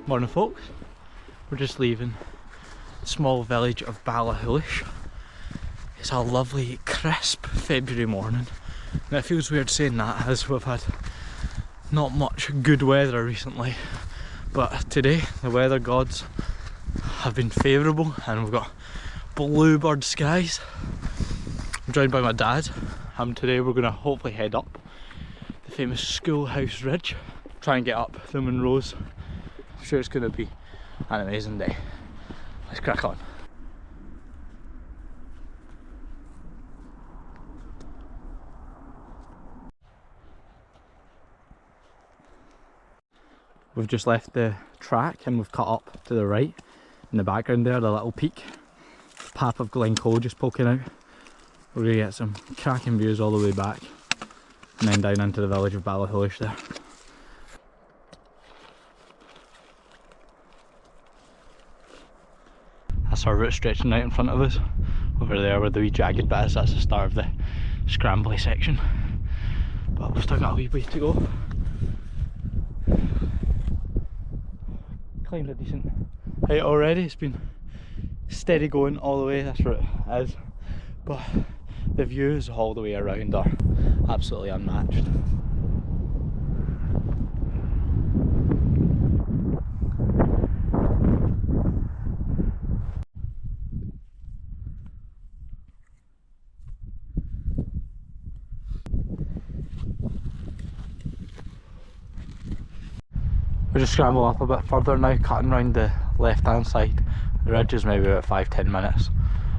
Morning folks, we're just leaving the small village of Ballachulish. It's a lovely crisp February morning, and it feels weird saying that as we've had not much good weather recently, but today the weather gods have been favourable and we've got bluebird skies. I'm joined by my dad, and today we're going to hopefully head up the famous Schoolhouse Ridge, try and get up the Munros. I'm sure it's going to be an amazing day. Let's crack on. We've just left the track and we've cut up to the right. In the background there, the little peak, Pap of Glencoe just poking out. We're going to get some cracking views all the way back and then down into the village of Ballachulish there. That's our route stretching out in front of us. Over there where the wee jagged bit is, that's the start of the scrambly section. But we've still got a wee way to go. Climbed a decent height already. It's been steady going all the way, that's where it is. But the views all the way around are absolutely unmatched. We'll just scramble up a bit further now, cutting round the left hand side. The ridge is maybe about 5-10 minutes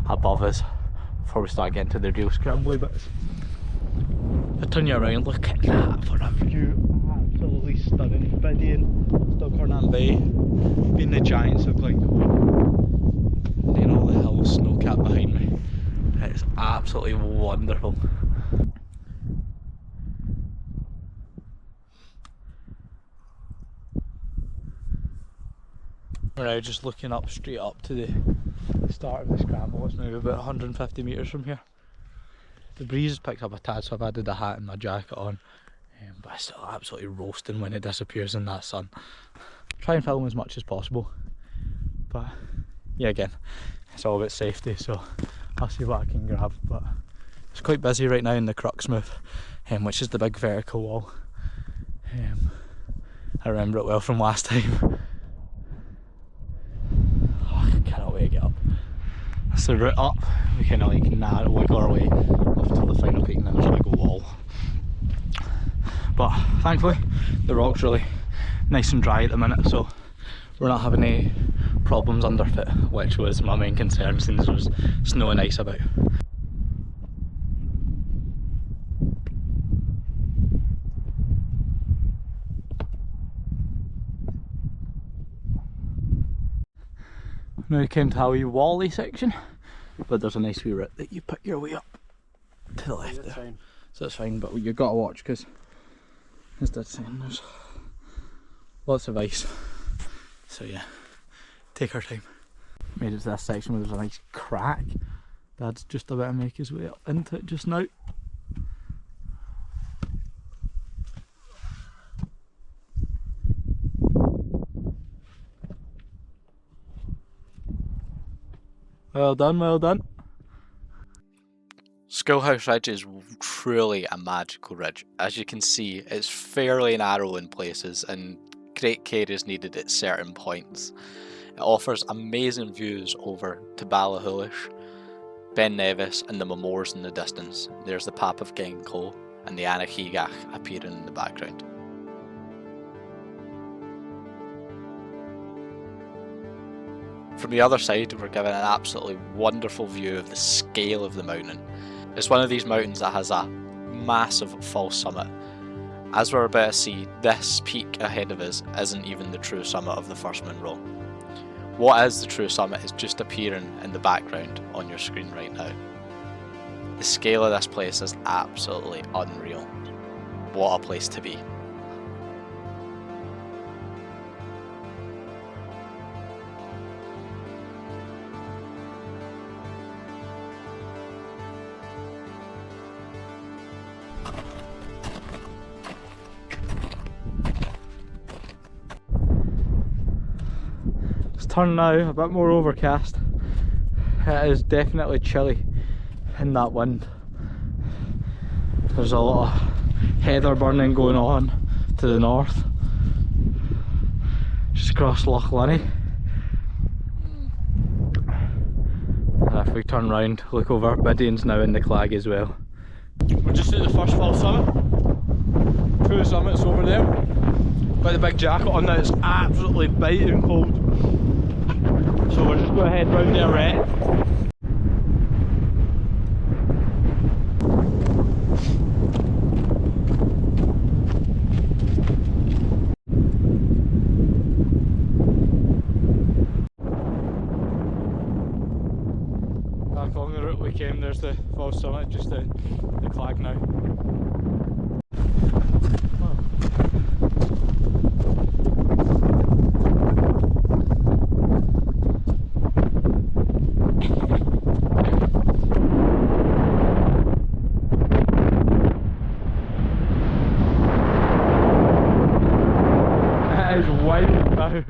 above us before we start getting to the real scrambly bits. If I turn you around, look at that for a view. Absolutely stunning. Bidian, Stockhorn Bay, being the giants of Glencoe. And then all the hills snow capped behind me. It's absolutely wonderful. We're now just looking up, straight up to the start of the scramble. It's maybe about 150 metres from here. The breeze has picked up a tad, so I've added a hat and my jacket on, but it's still absolutely roasting when it disappears in that sun. Try and film as much as possible, but yeah, again, it's all about safety, so I'll see what I can grab. But it's quite busy right now in the Cruxmouth, which is the big vertical wall. I remember it well from last time. Cannot wait to get up. That's the route up. We kind of like wiggle our way up to the final peak, and then there's a big wall. But thankfully the rock's really nice and dry at the minute, so we're not having any problems underfoot, which was my main concern since there was snow and ice about. Now you came to a wee wally section, but there's a nice wee route that you put your way up to the left there. Fine. So it's fine, but you've got to watch because, as Dad's saying, there's lots of ice. So yeah, take our time. Made it to this section where there's a nice crack. Dad's just about to make his way up into it just now. Well done, well done. Schoolhouse Ridge is truly a magical ridge. As you can see, it's fairly narrow in places and great care is needed at certain points. It offers amazing views over to Ballachulish, Ben Nevis and the Moors in the distance. There's the Pap of Glencoe and the Anachigach appearing in the background. From the other side, we're given an absolutely wonderful view of the scale of the mountain. It's one of these mountains that has a massive false summit. As we're about to see, this peak ahead of us isn't even the true summit of the first Munro. What is the true summit is just appearing in the background on your screen right now. The scale of this place is absolutely unreal. What a place to be. turn now, a bit more overcast. It is definitely chilly in that wind. There's a lot of heather burning going on to the north. Just across Loch Lunny. If we turn round, look over, Bidding's now in the Clag as well. We're just at the first false summit. Two summits over there. Got the big jacket on now, it's absolutely biting cold. So we're just going to head round there, right? Back along the route we came, there's the false summit, just the Clag now. That is wild now.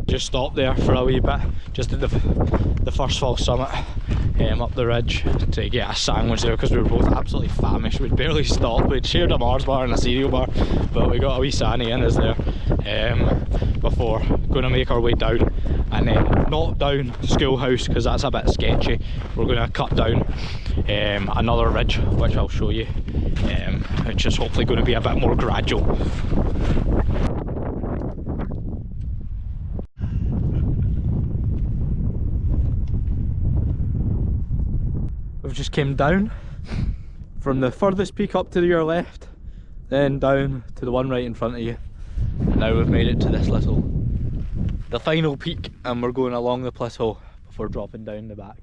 Just stopped there for a wee bit, just at the first false summit, up the ridge to get a sandwich there because we were both absolutely famished. We'd barely stopped. We'd shared a Mars bar and a cereal bar, but we got a wee Sanny in us there before going to make our way down, and then not down Schoolhouse because that's a bit sketchy. We're going to cut down another ridge which I'll show you, which is hopefully going to be a bit more gradual. We've just came down from the furthest peak up to your left, then down to the one right in front of you. And now we've made it to this the final peak, and we're going along the plateau before dropping down the back.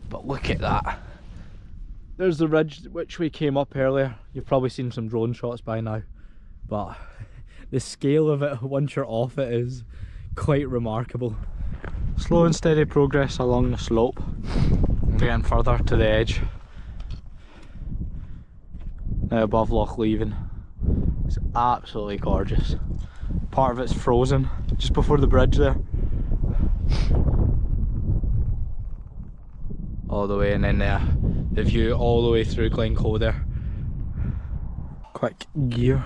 But look at that. There's the ridge which we came up earlier. You've probably seen some drone shots by now, but the scale of it once you're off it is quite remarkable. Slow and steady progress along the slope. We're getting further to the edge. Now above Loch Leven. It's absolutely gorgeous. Part of it's frozen just before the bridge there. All the way, and then the view all the way through Glencoe there. Quick gear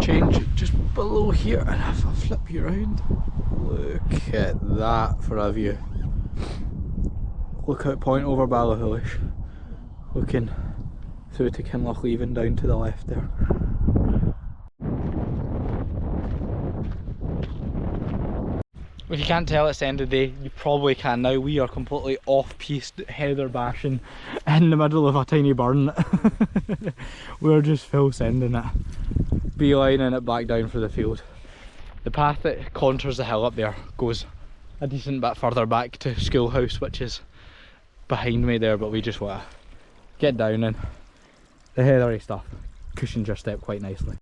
change just below here, and if I flip you around, look at that for a view. Lookout point over Ballachulish, looking through to Kinloch Leven down to the left there. If you can't tell, it's the end of the day. You probably can now. We are completely off-piste, heather bashing in the middle of a tiny burn. We're just full sending it, beelining it back down for the field. The path that contours the hill up there goes a decent bit further back to Schoolhouse, which is behind me there, but we just want to get down, and the heathery stuff cushions your step quite nicely.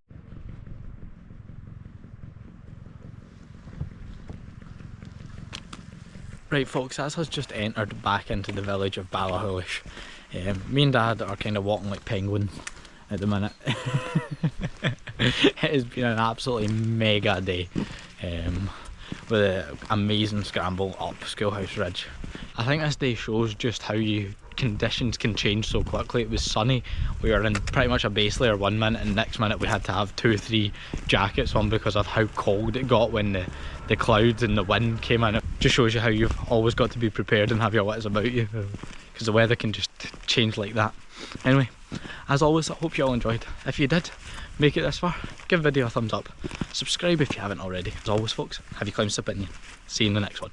Right folks, as has just entered back into the village of Ballachulish. Me and Dad are kind of walking like penguins at the minute. It has been an absolutely mega day, with an amazing scramble up Schoolhouse Ridge. I think this day shows just how conditions can change so quickly. It was sunny, we were in pretty much a base layer 1 minute, and next minute we had to have 2 or 3 jackets on because of how cold it got when the clouds and the wind came in. It just shows you how you've always got to be prepared and have your wits about you, because the weather can just change like that. Anyway, as always, I hope you all enjoyed. If you did make it this far, give the video a thumbs up, subscribe if you haven't already. As always folks, have you climbed Sabinian. See you in the next one.